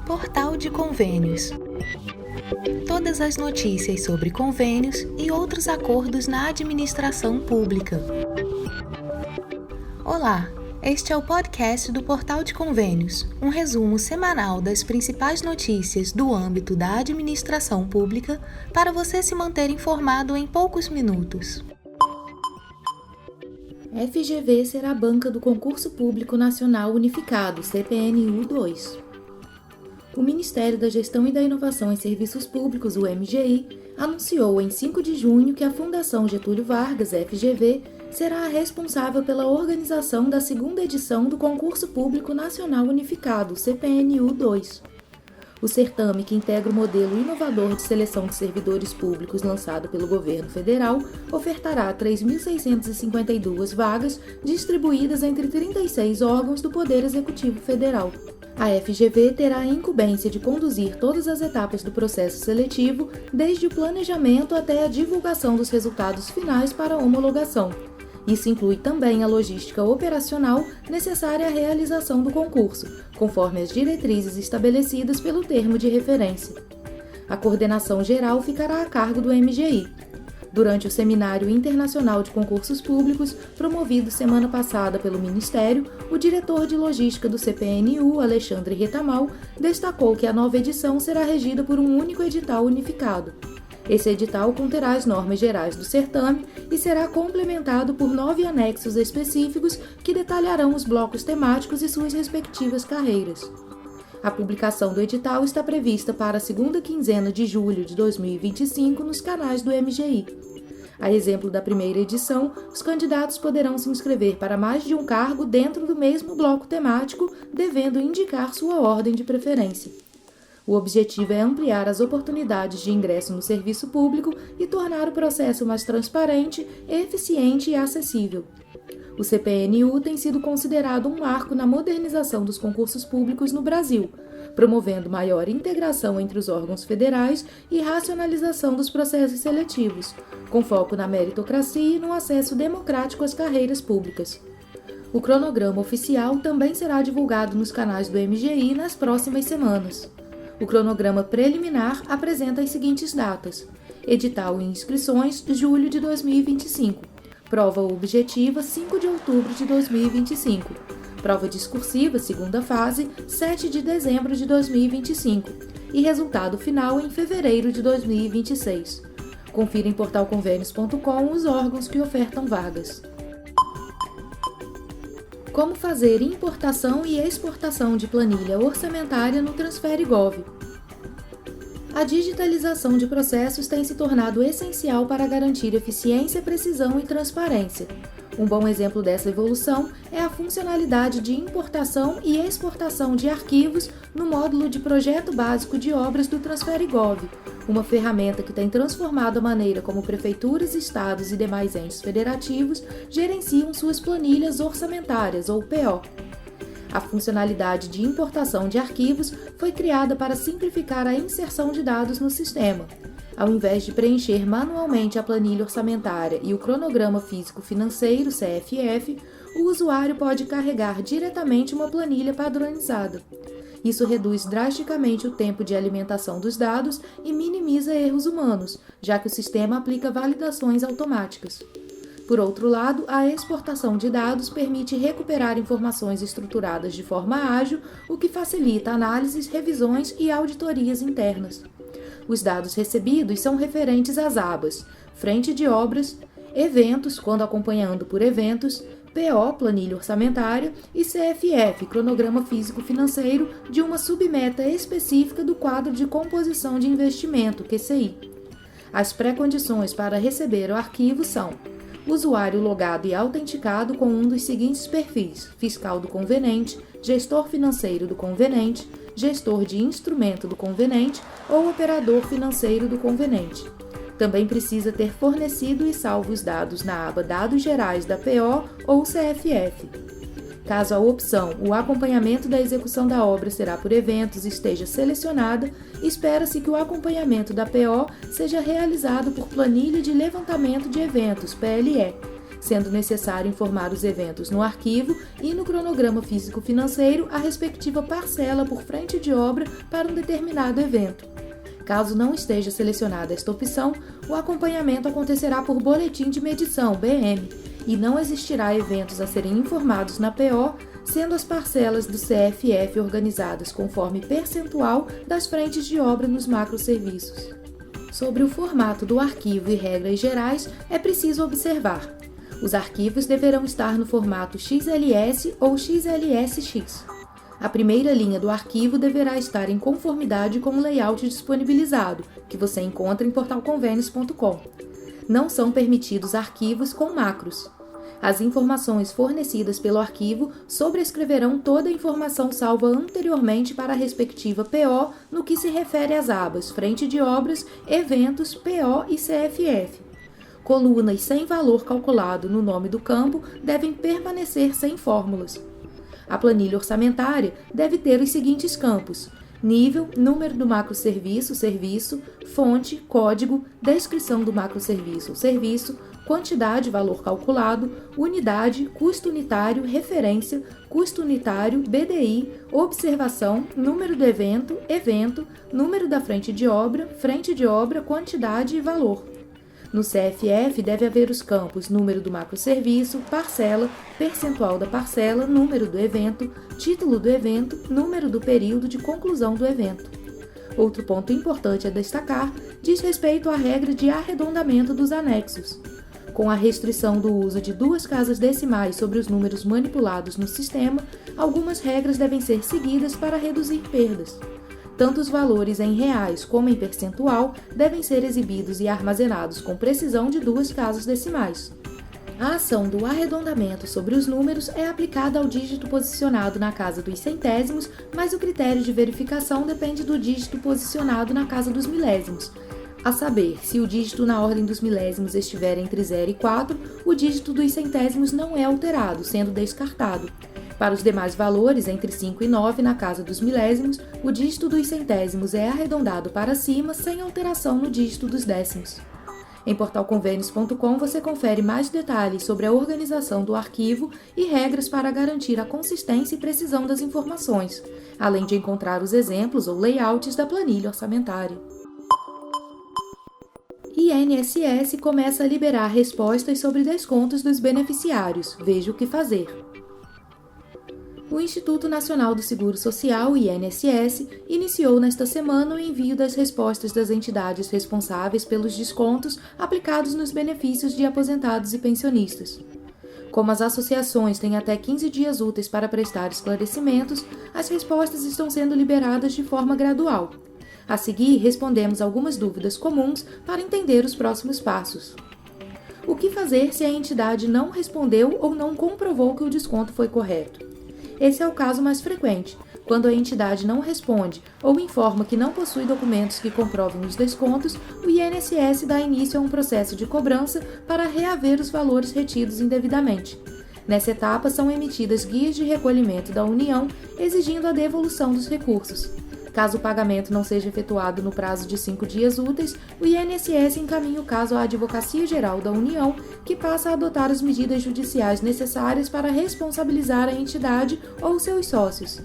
Portal de Convênios. Todas as notícias sobre convênios e outros acordos na administração pública. Olá, este é o podcast do Portal de Convênios, um resumo semanal das principais notícias do âmbito da administração pública para você se manter informado em poucos minutos. FGV será a banca do Concurso Público Nacional Unificado, CPNU2. O Ministério da Gestão e da Inovação em Serviços Públicos, o MGI, anunciou em 5 de junho que a Fundação Getúlio Vargas, FGV, será a responsável pela organização da segunda edição do Concurso Público Nacional Unificado, CPNU2. O certame, que integra o modelo inovador de seleção de servidores públicos lançado pelo governo federal, ofertará 3.652 vagas distribuídas entre 36 órgãos do Poder Executivo Federal. A FGV terá a incumbência de conduzir todas as etapas do processo seletivo, desde o planejamento até a divulgação dos resultados finais para a homologação. Isso inclui também a logística operacional necessária à realização do concurso, conforme as diretrizes estabelecidas pelo termo de referência. A coordenação geral ficará a cargo do MGI. Durante o Seminário Internacional de Concursos Públicos, promovido semana passada pelo Ministério, o diretor de logística do CPNU, Alexandre Retamal, destacou que a nova edição será regida por um único edital unificado. Esse edital conterá as normas gerais do certame e será complementado por 9 anexos específicos que detalharão os blocos temáticos e suas respectivas carreiras. A publicação do edital está prevista para a segunda quinzena de julho de 2025 nos canais do MGI. A exemplo da primeira edição, os candidatos poderão se inscrever para mais de um cargo dentro do mesmo bloco temático, devendo indicar sua ordem de preferência. O objetivo é ampliar as oportunidades de ingresso no serviço público e tornar o processo mais transparente, eficiente e acessível. O CPNU tem sido considerado um marco na modernização dos concursos públicos no Brasil, promovendo maior integração entre os órgãos federais e racionalização dos processos seletivos, com foco na meritocracia e no acesso democrático às carreiras públicas. O cronograma oficial também será divulgado nos canais do MGI nas próximas semanas. O cronograma preliminar apresenta as seguintes datas: edital e inscrições, julho de 2025. Prova objetiva, 5 de outubro de 2025. Prova discursiva, segunda fase, 7 de dezembro de 2025. E resultado final em fevereiro de 2026. Confira em portalconvênios.com os órgãos que ofertam vagas. Como fazer importação e exportação de planilha orçamentária no Transfere Gov. A digitalização de processos tem se tornado essencial para garantir eficiência, precisão e transparência. Um bom exemplo dessa evolução é a funcionalidade de importação e exportação de arquivos no módulo de Projeto Básico de Obras do Transfere Gov, uma ferramenta que tem transformado a maneira como prefeituras, estados e demais entes federativos gerenciam suas planilhas orçamentárias, ou PO. A funcionalidade de importação de arquivos foi criada para simplificar a inserção de dados no sistema. Ao invés de preencher manualmente a planilha orçamentária e o cronograma físico-financeiro, CFF, o usuário pode carregar diretamente uma planilha padronizada. Isso reduz drasticamente o tempo de alimentação dos dados e minimiza erros humanos, já que o sistema aplica validações automáticas. Por outro lado, a exportação de dados permite recuperar informações estruturadas de forma ágil, o que facilita análises, revisões e auditorias internas. Os dados recebidos são referentes às abas Frente de Obras, Eventos, quando acompanhando por eventos, PO, Planilha Orçamentária, e CFF, Cronograma Físico-Financeiro, de uma submeta específica do quadro de composição de investimento, QCI. As pré-condições para receber o arquivo são: usuário logado e autenticado com um dos seguintes perfis: fiscal do convenente, gestor financeiro do convenente, gestor de instrumento do convenente ou operador financeiro do convenente. Também precisa ter fornecido e salvo os dados na aba Dados Gerais da PO ou CFF. Caso a opção O acompanhamento da execução da obra será por eventos esteja selecionada, espera-se que o acompanhamento da PO seja realizado por Planilha de Levantamento de Eventos, PLE, sendo necessário informar os eventos no arquivo e no cronograma físico-financeiro a respectiva parcela por frente de obra para um determinado evento. Caso não esteja selecionada esta opção, o acompanhamento acontecerá por boletim de medição, BM, e não existirá eventos a serem informados na PO, sendo as parcelas do CFF organizadas conforme percentual das frentes de obra nos macroserviços. Sobre o formato do arquivo e regras gerais, é preciso observar. Os arquivos deverão estar no formato XLS ou XLSX. A primeira linha do arquivo deverá estar em conformidade com o layout disponibilizado, que você encontra em portalconvenios.com. Não são permitidos arquivos com macros. As informações fornecidas pelo arquivo sobrescreverão toda a informação salva anteriormente para a respectiva PO no que se refere às abas Frente de Obras, Eventos, PO e CFF. Colunas sem valor calculado no nome do campo devem permanecer sem fórmulas. A planilha orçamentária deve ter os seguintes campos: nível, número do macroserviço, serviço, fonte, código, descrição do macroserviço, serviço, quantidade, valor calculado, unidade, custo unitário, referência, custo unitário, BDI, observação, número do evento, número da frente de obra, quantidade e valor. No CFF deve haver os campos número do macroserviço, parcela, percentual da parcela, número do evento, título do evento, número do período de conclusão do evento. Outro ponto importante a destacar diz respeito à regra de arredondamento dos anexos. Com a restrição do uso de 2 casas decimais sobre os números manipulados no sistema, algumas regras devem ser seguidas para reduzir perdas. Tanto os valores em reais como em percentual devem ser exibidos e armazenados com precisão de 2 casas decimais. A ação do arredondamento sobre os números é aplicada ao dígito posicionado na casa dos centésimos, mas o critério de verificação depende do dígito posicionado na casa dos milésimos. A saber, se o dígito na ordem dos milésimos estiver entre 0 e 4, o dígito dos centésimos não é alterado, sendo descartado. Para os demais valores, entre 5 e 9 na casa dos milésimos, o dígito dos centésimos é arredondado para cima, sem alteração no dígito dos décimos. Em portalconvenios.com você confere mais detalhes sobre a organização do arquivo e regras para garantir a consistência e precisão das informações, além de encontrar os exemplos ou layouts da planilha orçamentária. INSS começa a liberar respostas sobre descontos dos beneficiários. Veja o que fazer. O Instituto Nacional do Seguro Social, INSS, iniciou nesta semana o envio das respostas das entidades responsáveis pelos descontos aplicados nos benefícios de aposentados e pensionistas. Como as associações têm até 15 dias úteis para prestar esclarecimentos, as respostas estão sendo liberadas de forma gradual. A seguir, respondemos algumas dúvidas comuns para entender os próximos passos. O que fazer se a entidade não respondeu ou não comprovou que o desconto foi correto? Esse é o caso mais frequente, quando a entidade não responde ou informa que não possui documentos que comprovem os descontos, o INSS dá início a um processo de cobrança para reaver os valores retidos indevidamente. Nessa etapa, são emitidas guias de recolhimento da União, exigindo a devolução dos recursos. Caso o pagamento não seja efetuado no prazo de 5 dias úteis, o INSS encaminha o caso à Advocacia Geral da União, que passa a adotar as medidas judiciais necessárias para responsabilizar a entidade ou seus sócios.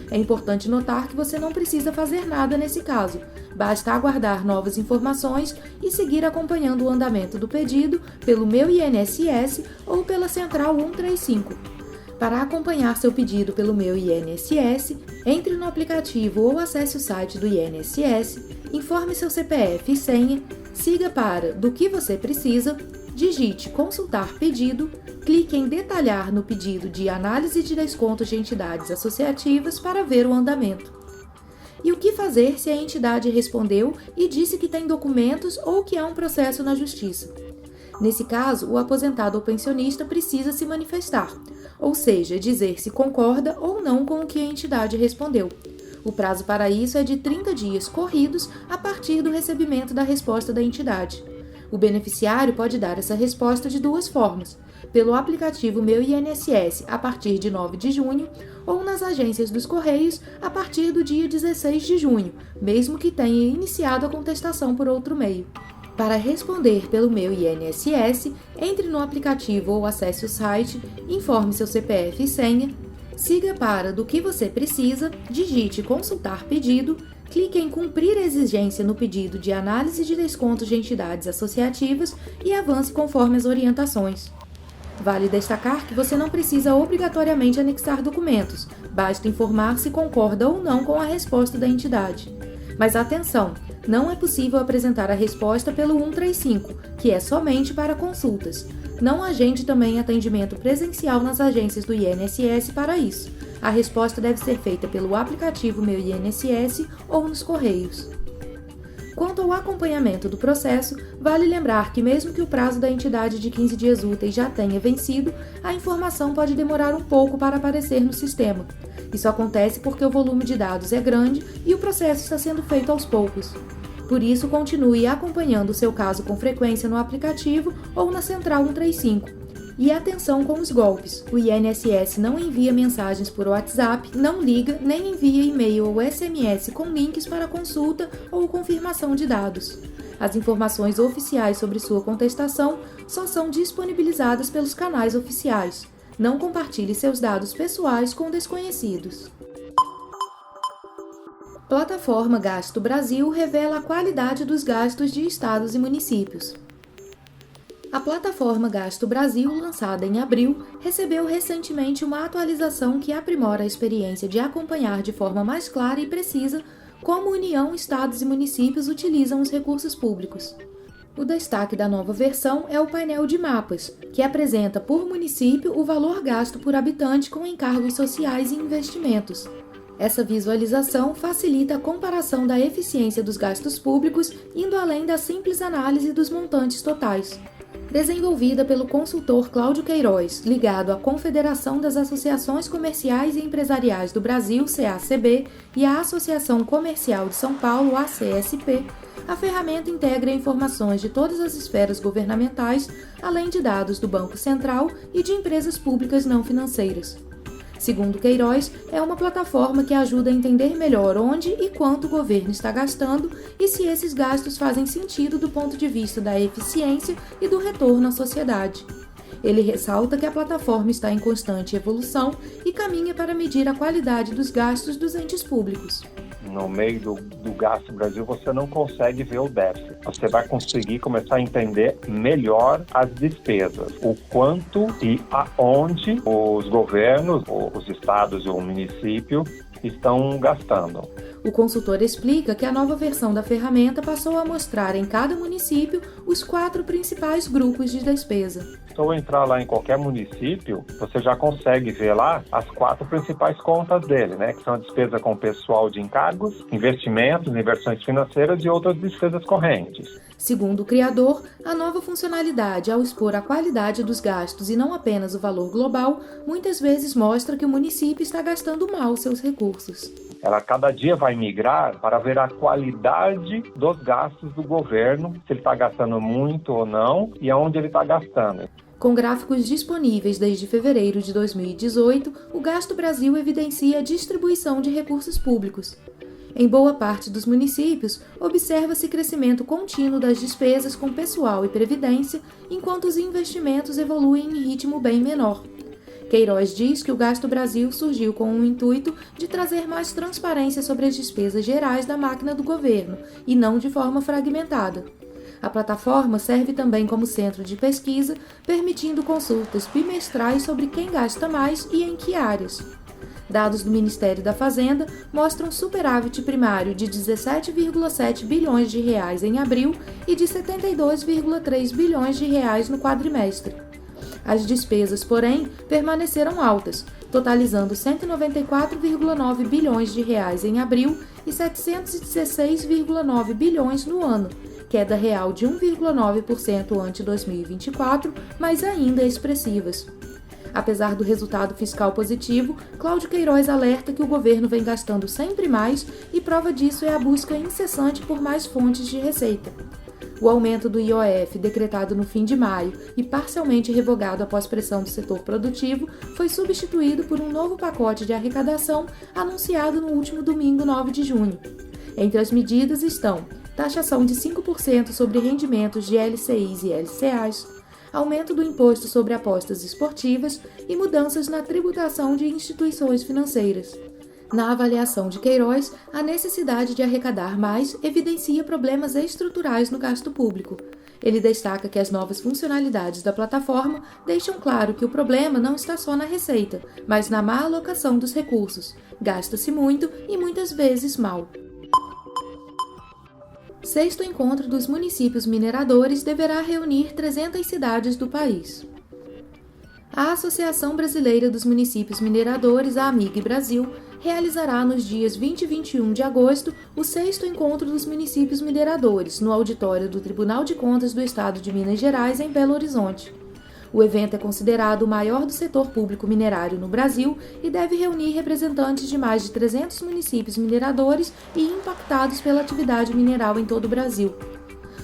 É importante notar que você não precisa fazer nada nesse caso, basta aguardar novas informações e seguir acompanhando o andamento do pedido pelo Meu INSS ou pela Central 135. Para acompanhar seu pedido pelo Meu INSS, entre no aplicativo ou acesse o site do INSS, informe seu CPF e senha, siga para Do que você precisa, digite Consultar pedido, clique em Detalhar no pedido de Análise de descontos de entidades associativas para ver o andamento. E o que fazer se a entidade respondeu e disse que tem documentos ou que há um processo na Justiça? Nesse caso, o aposentado ou pensionista precisa se manifestar, ou seja, dizer se concorda ou não com o que a entidade respondeu. O prazo para isso é de 30 dias corridos a partir do recebimento da resposta da entidade. O beneficiário pode dar essa resposta de 2 formas: pelo aplicativo Meu INSS a partir de 9 de junho ou nas agências dos Correios a partir do dia 16 de junho, mesmo que tenha iniciado a contestação por outro meio. Para responder pelo Meu INSS, entre no aplicativo ou acesse o site, informe seu CPF e senha, siga para Do que você precisa, digite Consultar pedido, clique em Cumprir a exigência no pedido de análise de descontos de entidades associativas e avance conforme as orientações. Vale destacar que você não precisa obrigatoriamente anexar documentos, basta informar se concorda ou não com a resposta da entidade. Mas atenção, não é possível apresentar a resposta pelo 135, que é somente para consultas. Não agende também atendimento presencial nas agências do INSS para isso. A resposta deve ser feita pelo aplicativo Meu INSS ou nos Correios. Quanto ao acompanhamento do processo, vale lembrar que mesmo que o prazo da entidade de 15 dias úteis já tenha vencido, a informação pode demorar um pouco para aparecer no sistema. Isso acontece porque o volume de dados é grande e o processo está sendo feito aos poucos. Por isso, continue acompanhando o seu caso com frequência no aplicativo ou na Central 135. E atenção com os golpes. O INSS não envia mensagens por WhatsApp, não liga, nem envia e-mail ou SMS com links para consulta ou confirmação de dados. As informações oficiais sobre sua contestação só são disponibilizadas pelos canais oficiais. Não compartilhe seus dados pessoais com desconhecidos. Plataforma Gasto Brasil revela a qualidade dos gastos de estados e municípios. A plataforma Gasto Brasil, lançada em abril, recebeu recentemente uma atualização que aprimora a experiência de acompanhar de forma mais clara e precisa como União, estados e municípios utilizam os recursos públicos. O destaque da nova versão é o painel de mapas, que apresenta por município o valor gasto por habitante com encargos sociais e investimentos. Essa visualização facilita a comparação da eficiência dos gastos públicos, indo além da simples análise dos montantes totais. Desenvolvida pelo consultor Cláudio Queiroz, ligado à Confederação das Associações Comerciais e Empresariais do Brasil, CACB, e à Associação Comercial de São Paulo, ACSP, a ferramenta integra informações de todas as esferas governamentais, além de dados do Banco Central e de empresas públicas não financeiras. Segundo Queiroz, é uma plataforma que ajuda a entender melhor onde e quanto o governo está gastando e se esses gastos fazem sentido do ponto de vista da eficiência e do retorno à sociedade. Ele ressalta que a plataforma está em constante evolução e caminha para medir a qualidade dos gastos dos entes públicos. No meio do Gasto Brasil, você não consegue ver o déficit. Você vai conseguir começar a entender melhor as despesas, o quanto e aonde os governos, os estados e o município estão gastando. O consultor explica que a nova versão da ferramenta passou a mostrar em cada município os 4 principais grupos de despesa. Se eu entrar lá em qualquer município, você já consegue ver lá as 4 principais contas dele, né? Que são a despesa com pessoal de encargos, investimentos, inversões financeiras e outras despesas correntes. Segundo o criador, a nova funcionalidade, ao expor a qualidade dos gastos e não apenas o valor global, muitas vezes mostra que o município está gastando mal seus recursos. Ela cada dia vai migrar para ver a qualidade dos gastos do governo, se ele está gastando muito ou não e aonde ele está gastando. Com gráficos disponíveis desde fevereiro de 2018, o Gasto Brasil evidencia a distribuição de recursos públicos. Em boa parte dos municípios, observa-se crescimento contínuo das despesas com pessoal e previdência, enquanto os investimentos evoluem em ritmo bem menor. Queiroz diz que o Gasto Brasil surgiu com o intuito de trazer mais transparência sobre as despesas gerais da máquina do governo, e não de forma fragmentada. A plataforma serve também como centro de pesquisa, permitindo consultas bimestrais sobre quem gasta mais e em que áreas. Dados do Ministério da Fazenda mostram superávit primário de 17,7 bilhões de reais em abril e de 72,3 bilhões de reais no quadrimestre. As despesas, porém, permaneceram altas, totalizando 194,9 bilhões de reais em abril e 716,9 bilhões no ano, queda real de 1,9% ante 2024, mas ainda expressivas. Apesar do resultado fiscal positivo, Cláudio Queiroz alerta que o governo vem gastando sempre mais e prova disso é a busca incessante por mais fontes de receita. O aumento do IOF, decretado no fim de maio e parcialmente revogado após pressão do setor produtivo, foi substituído por um novo pacote de arrecadação anunciado no último domingo 9 de junho. Entre as medidas estão taxação de 5% sobre rendimentos de LCIs e LCAs, aumento do imposto sobre apostas esportivas e mudanças na tributação de instituições financeiras. Na avaliação de Queiroz, a necessidade de arrecadar mais evidencia problemas estruturais no gasto público. Ele destaca que as novas funcionalidades da plataforma deixam claro que o problema não está só na receita, mas na má alocação dos recursos. Gasta-se muito e muitas vezes mal. Sexto encontro dos municípios mineradores deverá reunir 300 cidades do país. A Associação Brasileira dos Municípios Mineradores, a AMIG Brasil, realizará nos dias 20 e 21 de agosto o sexto encontro dos municípios mineradores, no auditório do Tribunal de Contas do Estado de Minas Gerais, em Belo Horizonte. O evento é considerado o maior do setor público minerário no Brasil e deve reunir representantes de mais de 300 municípios mineradores e impactados pela atividade mineral em todo o Brasil.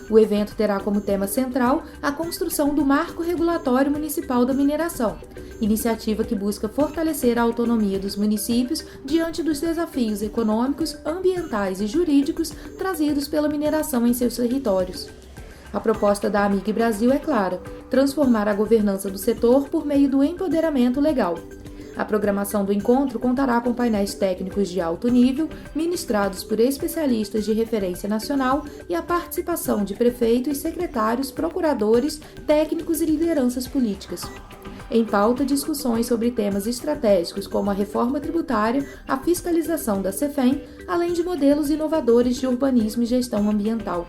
O evento terá como tema central a construção do Marco Regulatório Municipal da Mineração, iniciativa que busca fortalecer a autonomia dos municípios diante dos desafios econômicos, ambientais e jurídicos trazidos pela mineração em seus territórios. A proposta da AMIG Brasil é clara: transformar a governança do setor por meio do empoderamento legal. A programação do encontro contará com painéis técnicos de alto nível, ministrados por especialistas de referência nacional e a participação de prefeitos, secretários, procuradores, técnicos e lideranças políticas. Em pauta, discussões sobre temas estratégicos como a reforma tributária, a fiscalização da CEFEM, além de modelos inovadores de urbanismo e gestão ambiental.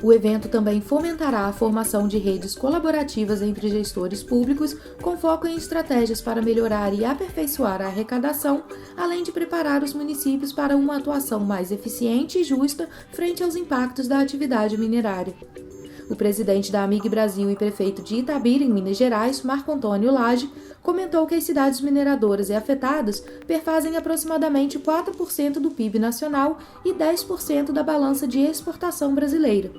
O evento também fomentará a formação de redes colaborativas entre gestores públicos, com foco em estratégias para melhorar e aperfeiçoar a arrecadação, além de preparar os municípios para uma atuação mais eficiente e justa frente aos impactos da atividade minerária. O presidente da AMIG Brasil e prefeito de Itabira, em Minas Gerais, Marco Antônio Lage, comentou que as cidades mineradoras e afetadas perfazem aproximadamente 4% do PIB nacional e 10% da balança de exportação brasileira.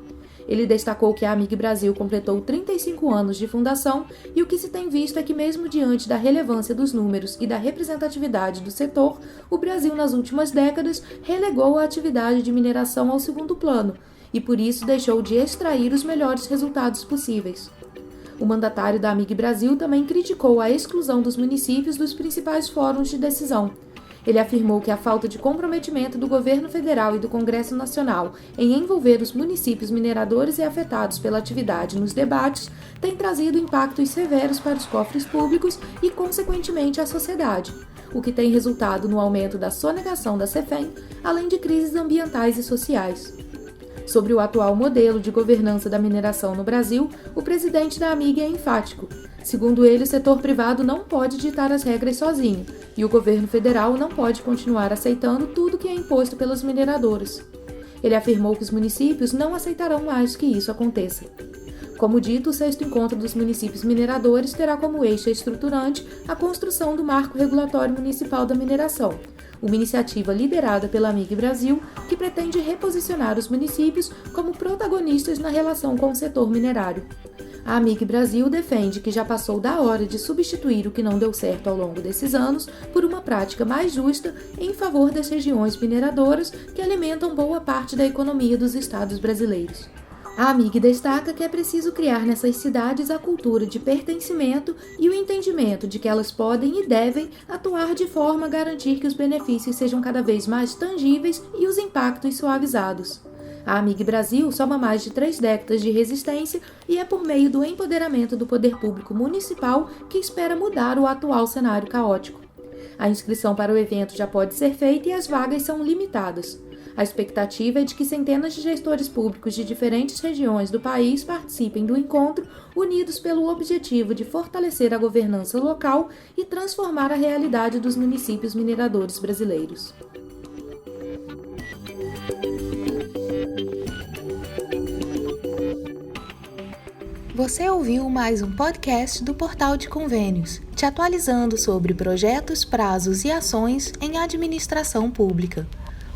Ele destacou que a AMIG Brasil completou 35 anos de fundação e o que se tem visto é que, mesmo diante da relevância dos números e da representatividade do setor, o Brasil, nas últimas décadas, relegou a atividade de mineração ao segundo plano e, por isso, deixou de extrair os melhores resultados possíveis. O mandatário da AMIG Brasil também criticou a exclusão dos municípios dos principais fóruns de decisão. Ele afirmou que a falta de comprometimento do governo federal e do Congresso Nacional em envolver os municípios mineradores e afetados pela atividade nos debates tem trazido impactos severos para os cofres públicos e, consequentemente, à sociedade, o que tem resultado no aumento da sonegação da CEFEM, além de crises ambientais e sociais. Sobre o atual modelo de governança da mineração no Brasil, o presidente da AMIG é enfático. Segundo ele, o setor privado não pode ditar as regras sozinho, e o governo federal não pode continuar aceitando tudo que é imposto pelas mineradoras. Ele afirmou que os municípios não aceitarão mais que isso aconteça. Como dito, o sexto encontro dos municípios mineradores terá como eixo estruturante a construção do Marco Regulatório Municipal da Mineração, uma iniciativa liderada pela AMIG Brasil que pretende reposicionar os municípios como protagonistas na relação com o setor minerário. A AMIG Brasil defende que já passou da hora de substituir o que não deu certo ao longo desses anos por uma prática mais justa em favor das regiões mineradoras que alimentam boa parte da economia dos estados brasileiros. A AMIG destaca que é preciso criar nessas cidades a cultura de pertencimento e o entendimento de que elas podem e devem atuar de forma a garantir que os benefícios sejam cada vez mais tangíveis e os impactos suavizados. A AMIG Brasil soma mais de 3 décadas de resistência e é por meio do empoderamento do poder público municipal que espera mudar o atual cenário caótico. A inscrição para o evento já pode ser feita e as vagas são limitadas. A expectativa é de que centenas de gestores públicos de diferentes regiões do país participem do encontro, unidos pelo objetivo de fortalecer a governança local e transformar a realidade dos municípios mineradores brasileiros. Você ouviu mais um podcast do Portal de Convênios, te atualizando sobre projetos, prazos e ações em administração pública.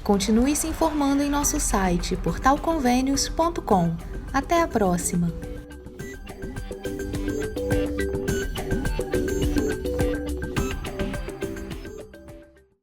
Continue se informando em nosso site portalconvenios.com. Até a próxima!